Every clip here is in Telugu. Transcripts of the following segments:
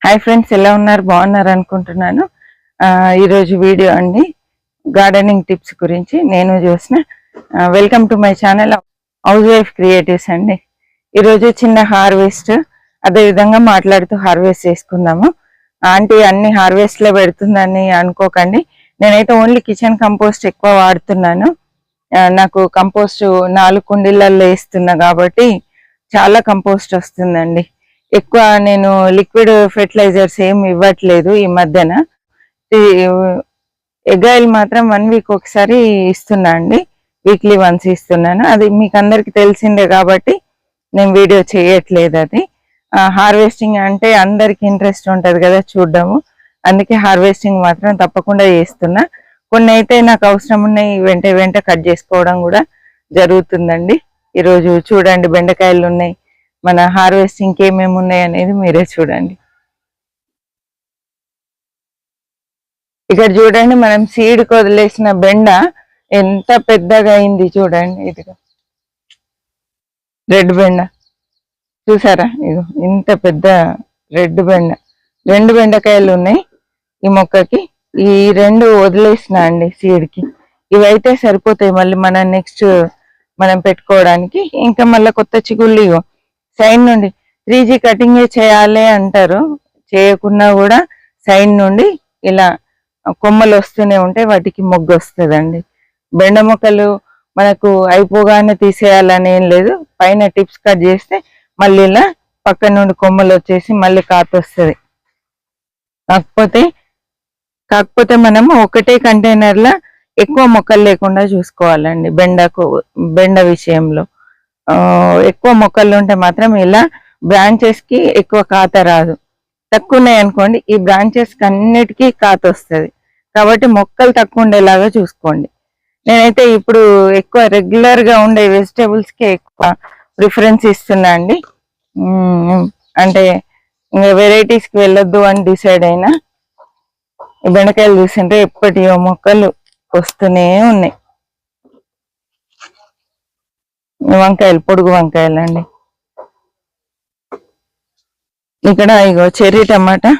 హాయ్ ఫ్రెండ్స్, ఎలా ఉన్నారు? బాగున్నారు అనుకుంటున్నాను. ఈరోజు వీడియో అండి గార్డెనింగ్ టిప్స్ గురించి నేను చూసిన. Welcome to my channel house wife creatives అండి. ఈరోజు చిన్న హార్వెస్ట్, అదేవిధంగా మాట్లాడుతూ హార్వెస్ట్ చేసుకుందాము. ఆంటీ అన్ని హార్వెస్ట్లో పెడుతుందని అనుకోకండి. నేనైతే ఓన్లీ కిచెన్ కంపోస్ట్ ఎక్కువ వాడుతున్నాను. నాకు కంపోస్ట్ 4 కుండీలలో వేస్తున్నా కాబట్టి చాలా కంపోస్ట్ వస్తుందండి. ఎక్కువ నేను లిక్విడ్ ఫెర్టిలైజర్స్ ఏమి ఇవ్వట్లేదు ఈ మధ్యన. ఎగ్ ఆయిల్ మాత్రం 1 వీక్ ఒకసారి ఇస్తున్నా అండి, వీక్లీ వన్స్ ఇస్తున్నాను. అది మీకు అందరికి తెలిసిందే కాబట్టి నేను వీడియో చేయట్లేదు. అది హార్వెస్టింగ్ అంటే అందరికి ఇంట్రెస్ట్ ఉంటుంది కదా చూడడము, అందుకే హార్వెస్టింగ్ మాత్రం తప్పకుండా చేస్తున్నా. కొన్ని అయితే నాకు అవసరం ఉన్నాయి, వెంట కట్ చేసుకోవడం కూడా జరుగుతుందండి. ఈరోజు చూడండి, బెండకాయలు ఉన్నాయి. మన హార్వెస్టింగ్కి ఏమేమి ఉన్నాయి అనేది మీరే చూడండి. ఇక్కడ చూడండి, మనం సీడ్కి వదిలేసిన బెండ ఎంత పెద్దగా అయింది చూడండి. ఇదిగో రెడ్ బెండ చూసారా? ఇగో ఇంత పెద్ద రెడ్ బెండ. 2 బెండకాయలు ఉన్నాయి ఈ మొక్కకి. ఈ 2 వదిలేసిన అండి సీడ్కి. ఇవైతే సరిపోతాయి మళ్ళీ నెక్స్ట్ మనం పెట్టుకోవడానికి. ఇంకా మళ్ళీ కొత్త చిగుళ్ళు ఇగో సైడ్ నుండి 3G కటింగ్ చేయాలి అంటారు. చేయకున్నా కూడా సైడ్ నుండి ఇలా కొమ్మలు వస్తూనే ఉంటాయి, వాటికి మొగ్గు వస్తుందండి. బెండ మొక్కలు మనకు అయిపోగానే తీసేయాలని ఏం లేదు. పైన టిప్స్ కట్ చేస్తే మళ్ళీ ఇలా పక్క నుండి కొమ్మలు వచ్చేసి మళ్ళీ కాత వస్తుంది. కాకపోతే మనము ఒకటే కంటైనర్లో ఎక్కువ మొక్కలు లేకుండా చూసుకోవాలండి. బెండ విషయంలో ఎక్కువ మొక్కలు ఉంటే మాత్రం ఇలా బ్రాంచెస్ కి ఎక్కువ కాత రాదు. తక్కువ ఉన్నాయి అనుకోండి, ఈ బ్రాంచెస్ కి అన్నిటికీ కాత వస్తుంది. కాబట్టి మొక్కలు తక్కువ ఉండేలాగా చూసుకోండి. నేనైతే ఇప్పుడు ఎక్కువ రెగ్యులర్ గా ఉండే వెజిటేబుల్స్ కి ఎక్కువ ప్రిఫరెన్స్ ఇస్తున్నా అండి. అంటే ఇంకా వెరైటీస్ కి వెళ్ళొద్దు అని డిసైడ్ అయినా. ఈ బెండకాయలు చూసింటే ఎప్పటియో మొక్కలు వస్తూనే ఉన్నాయి. వంకాయలు, పొడుగు వంకాయలు అండి. ఇక్కడ ఇగో చెర్రీ టమాటా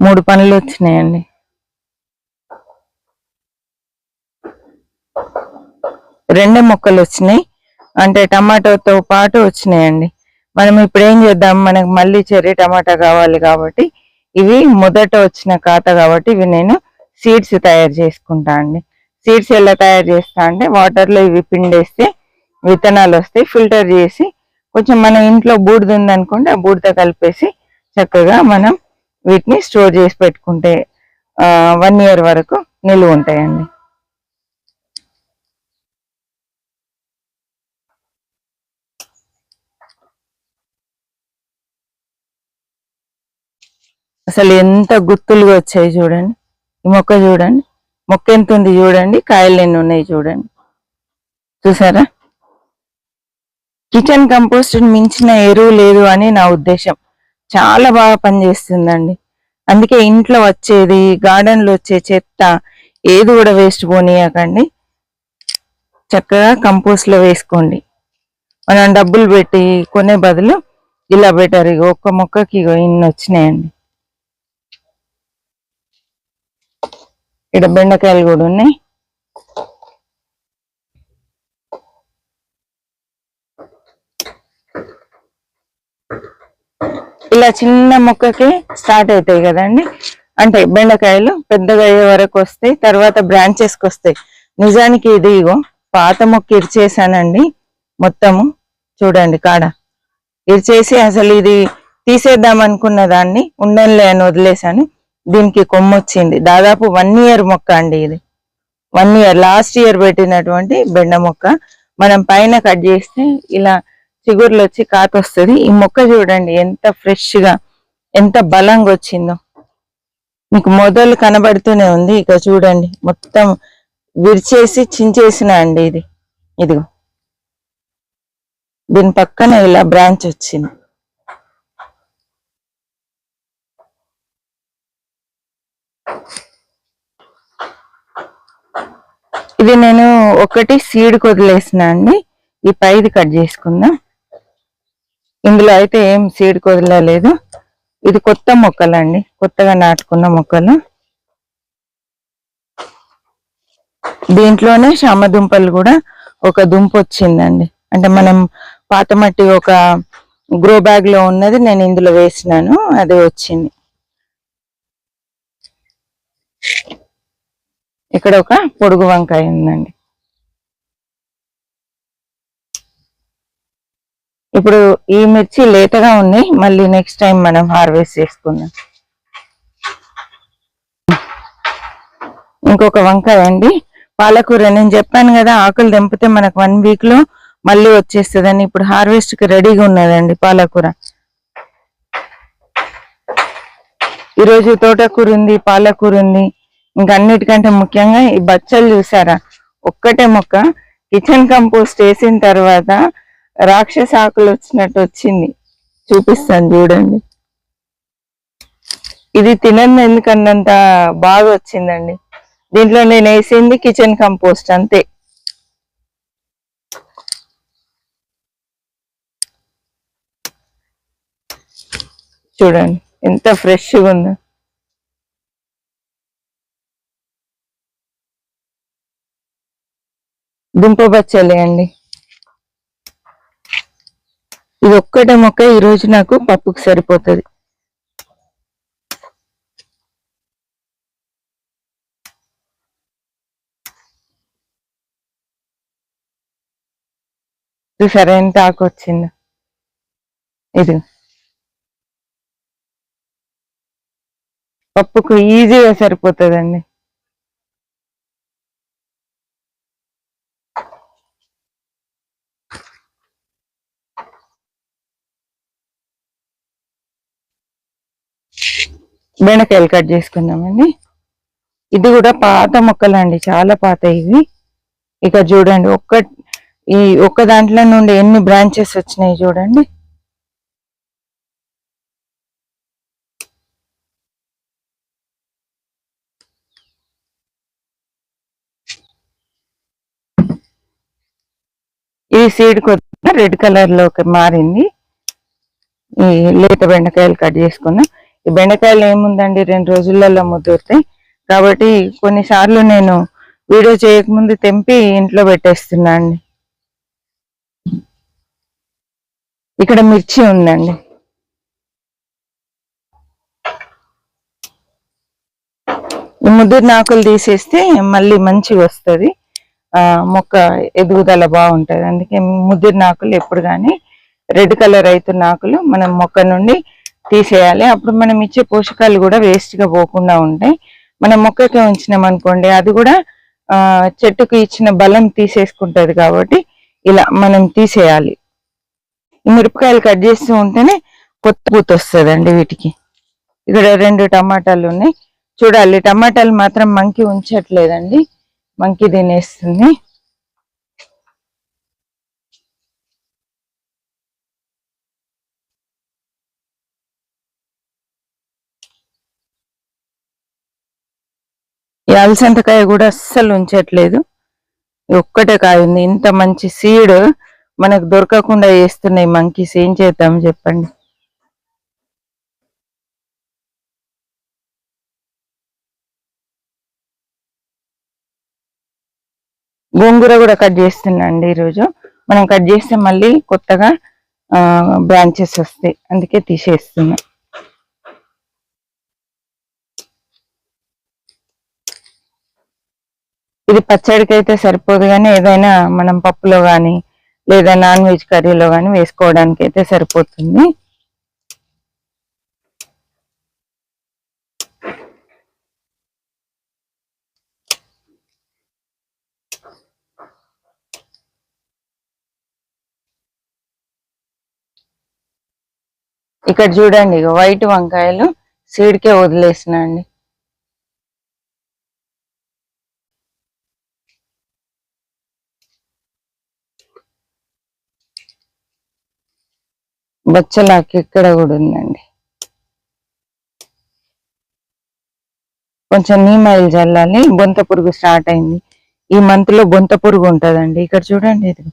3 పండ్లు వచ్చినాయండి. రెండే మొక్కలు వచ్చినాయి, అంటే టమాటోతో పాటు వచ్చినాయండి. మనం ఇప్పుడు ఏం చేద్దాం, మనకు మళ్ళీ చెర్రీ టమాటా కావాలి కాబట్టి ఇవి మొదట వచ్చిన కాత కాబట్టి ఇవి నేను సీడ్స్ తయారు చేసుకుంటా అండి. సీడ్స్ ఎలా తయారు చేస్తా అంటే, వాటర్లో ఇవి పిండేస్తే విత్తనాలు వస్తాయి. ఫిల్టర్ చేసి కొంచెం మనం ఇంట్లో బూడిద ఉందనుకోండి, ఆ బూడిద కలిపేసి చక్కగా మనం వీటిని స్టోర్ చేసి పెట్టుకుంటే 1 year వరకు నిలువ ఉంటాయండి. అసలు ఎంత గుత్తులుగా వచ్చాయి చూడండి. ఈ మొక్క చూడండి, మొక్క ఎంత ఉంది చూడండి, కాయలు ఎన్ని ఉన్నాయి చూడండి. చూసారా? కిచెన్ కంపోస్ట్ మించిన ఎరువు లేదు అని నా ఉద్దేశం. చాలా బాగా పనిచేస్తుందండి. అందుకే ఇంట్లో వచ్చేది, గార్డెన్లో వచ్చే చెత్త ఏది కూడా వేస్ట్ పోనీయకండి. చక్కగా కంపోస్ట్లో వేసుకోండి. మనం డబ్బులు పెట్టి కొనే బదులు ఇలా బెటర్. ఇక ఒక్క మొక్కకి ఇగో ఇన్ని వచ్చినాయండి. ఇక్కడ బెండకాయలు కూడా ఉన్నాయి. ఇలా చిన్న మొక్కకి స్టార్ట్ అవుతాయి కదండి, అంటే బెండకాయలు పెద్దగా అయ్యే వరకు వస్తాయి, తర్వాత బ్రాంచెస్కి వస్తాయి. నిజానికి ఇది ఇగో పాత మొక్క ఇరిచేసానండి మొత్తము. చూడండి కాడ ఇరిచేసి అసలు ఇది తీసేద్దాం అనుకున్న దాన్ని ఉండనులే అని వదిలేసాను. దీనికి కొమ్మ వచ్చింది. దాదాపు 1 year మొక్క అండి ఇది. 1 year లాస్ట్ ఇయర్ పెట్టినటువంటి బెండ మొక్క. మనం పైన కట్ చేస్తే ఇలా చిగుర్లు వచ్చి కాత వస్తుంది. ఈ మొక్క చూడండి ఎంత ఫ్రెష్ గా, ఎంత బలంగా వచ్చిందో. మీకు మొదలు కనబడుతూనే ఉంది. ఇక చూడండి, మొత్తం విరిచేసి చించేసిన అండి ఇది. ఇదిగో దీని పక్కన ఇలా బ్రాంచ్ వచ్చింది. ఇది నేను ఒకటి సీడ్కి వదిలేసిన అండి. ఈ పైది కట్ చేసుకుందాం. ఇందులో అయితే ఏం సీడ్కి వదలలేదు. ఇది కొత్త మొక్కలండి, కొత్తగా నాటుకున్న మొక్కలు. దీంట్లోనే శామ దుంపలు కూడా ఒక దుంప వచ్చిందండి. అంటే మనం పాత మట్టి ఒక గ్రో బ్యాగ్ లో ఉన్నది నేను ఇందులో వేసినాను, అదే వచ్చింది. ఇక్కడ ఒక పొడుగు వంకాయ ఉందండి. ఇప్పుడు ఈ మిర్చి లేతగా ఉన్నాయి, మళ్ళీ నెక్స్ట్ టైం మనం హార్వెస్ట్ చేసుకుందాం. ఇంకొక వంకాయ అండి, పాలకూర. నేను చెప్పాను కదా ఆకులు తెంపితే మనకు 1 వీక్ లో మళ్ళీ వచ్చేస్తుందని. ఇప్పుడు హార్వెస్ట్ కి రెడీగా ఉన్నదండి పాలకూర. ఈరోజు తోటకూర ఉంది, పాలకూర ఉంది. ఇంకా అన్నిటికంటే ముఖ్యంగా ఈ బచ్చలు చూసారా, ఒక్కటే మొక్క కిచెన్ కంపోస్ట్ వేసిన తర్వాత రాక్షస ఆకులు వచ్చినట్టు వచ్చింది. చూపిస్తాను చూడండి. ఇది తినని ఎందుకన్నంత బాగా వచ్చిందండి. దీంట్లో నేను వేసింది కిచెన్ కంపోస్ట్ అంతే. చూడండి ఎంత ఫ్రెష్గా ఉందో. దుంప బచ్చలే అండి. ఇది ఒక్కటే మొక్క ఈరోజు నాకు పప్పుకు సరిపోతుంది. చూసారా ఎంత ఆకు వచ్చిందో. ఇది పప్పుకు ఈజీగా సరిపోతుందండి. బెండకాయలు కట్ చేసుకుందామండి. ఇది కూడా పాత మొక్కలండి, చాలా పాత ఇవి. ఇక చూడండి ఒక్క దాంట్లో నుండి ఎన్ని బ్రాంచెస్ వచ్చినాయి చూడండి. ఈ సీడ్ కొద్దిగా రెడ్ కలర్ లోకి మారింది. ఈ లేత బెండకాయలు కట్ చేసుకున్నాం. ఈ బెండకాయలు ఏముందండి 2 రోజులలో ముదురుతాయి కాబట్టి కొన్నిసార్లు నేను వీడియో చేయకముందు తెంపి ఇంట్లో పెట్టేస్తున్నా అండి. ఇక్కడ మిర్చి ఉందండి. ఈ ముదురు ఆకులు తీసేస్తే మళ్ళీ మంచిగా వస్తుంది, మొక్క ఎదుగుదల బాగుంటుంది. అందుకే ముదిరిన ఆకులు ఎప్పుడు కానీ రెడ్ కలర్ అవుతున్న ఆకులు మనం మొక్క నుండి తీసేయాలి. అప్పుడు మనం ఇచ్చే పోషకాలు కూడా వేస్ట్ గా పోకుండా ఉంటాయి. మనం మొక్కకి ఉంచినాం అనుకోండి, అది కూడా చెట్టుకు ఇచ్చిన బలం తీసేసుకుంటది. కాబట్టి ఇలా మనం తీసేయాలి. ఈ మిరపకాయలు కట్ చేస్తూ ఉంటేనే కొత్త పూత వస్తుందండి వీటికి. ఇక్కడ 2 టమాటాలు ఉన్నాయి. చూడాలి, టమాటాలు మాత్రం మంకి ఉంచట్లేదండి, మంకి తినేస్తుంది. ఈ అలసంతకాయ కూడా అస్సలు ఉంచట్లేదు. ఒక్కటే కాయ ఉంది. ఇంత మంచి సీడ్ మనకు దొరకకుండా చేస్తున్నాయి మంకీస్. ఏం చేద్దాం చెప్పండి. గోంగూర కూడా కట్ చేస్తున్నా అండి ఈరోజు. మనం కట్ చేస్తే మళ్ళీ కొత్తగా బ్రాంచెస్ వస్తాయి, అందుకే తీసేస్తున్నా. ఇది పచ్చడికి అయితే సరిపోదు, కానీ ఏదైనా మనం పప్పులో కానీ లేదా నాన్ వెజ్ కర్రీలో కానీ వేసుకోవడానికి అయితే సరిపోతుంది. ఇక్కడ చూడండి, వైట్ వంకాయలు సీడ్కే వదిలేసిన అండి. బచ్చలాకి ఇక్కడ కూడా ఉందండి. కొంచెం నీమ్ ఆయిల్ చల్లాలి. బొంత పురుగు స్టార్ట్ అయింది. ఈ మంత్ లో బొంత పురుగు ఉంటదండి. ఇక్కడ చూడండి, ఇది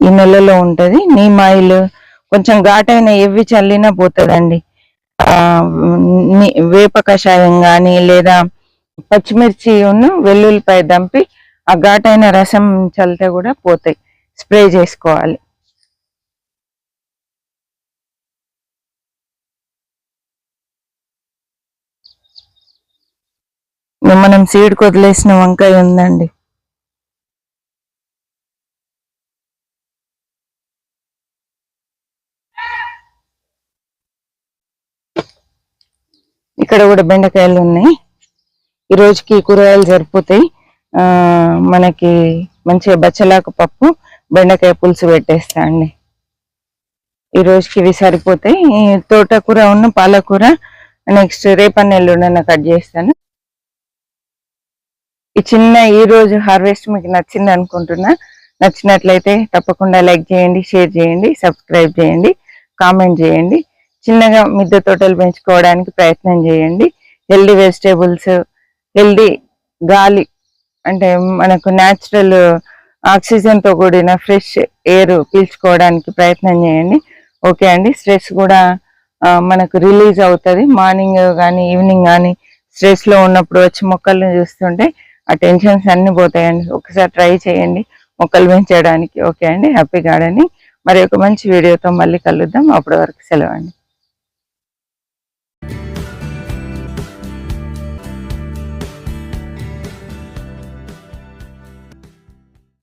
ఈ నెలలో ఉంటది. నీమ్ ఆయిల్ కొంచెం ఘాటైన ఎవ్వి చల్లినా పోతుందండి. వేప కషాయం కానీ లేదా పచ్చిమిర్చి వెల్లుల్లిపాయ దంపి ఆ ఘాటైన రసం చల్లితే కూడా పోతాయి. స్ప్రే చేసుకోవాలి. మనం సీడ్ వదిలేసిన వంకాయ ఉందండి. ఇక్కడ కూడా బెండకాయలు ఉన్నాయి. ఈ రోజుకి కూరగాయలు సరిపోతాయి. మనకి మంచిగా బచ్చలాకు పప్పు బెండకాయ పులుసు పెట్టేస్తా అండి. ఈ రోజుకి ఇవి సరిపోతాయి. తోటకూర పాలకూర నెక్స్ట్ రేపన్న ఎల్లుండన్న కట్ చేస్తాను. ఈ రోజు హార్వెస్ట్ మీకు నచ్చింది అనుకుంటున్నా. నచ్చినట్లయితే తప్పకుండా లైక్ చేయండి, షేర్ చేయండి, సబ్స్క్రైబ్ చేయండి, కామెంట్ చేయండి. చిన్నగా మిద్దె తోటలు పెంచుకోవడానికి ప్రయత్నం చేయండి. హెల్దీ వెజిటేబుల్స్, హెల్దీ గాలి, అంటే మనకు న్యాచురల్ ఆక్సిజన్తో కూడిన ఫ్రెష్ ఎయిర్ పీల్చుకోవడానికి ప్రయత్నం చేయండి. ఓకే అండి. స్ట్రెస్ కూడా మనకు రిలీజ్ అవుతుంది. మార్నింగ్ కానీ ఈవినింగ్ కానీ స్ట్రెస్లో ఉన్నప్పుడు వచ్చి మొక్కలను చూస్తుంటే ఆ టెన్షన్స్ అన్ని పోతాయండి. ఒకసారి ట్రై చేయండి మొక్కలు పెంచడానికి. ఓకే అండి. Happy gardening. మరి ఒక మంచి వీడియోతో మళ్ళీ కలుద్దాం. అప్పటి వరకు సెలవు అండి.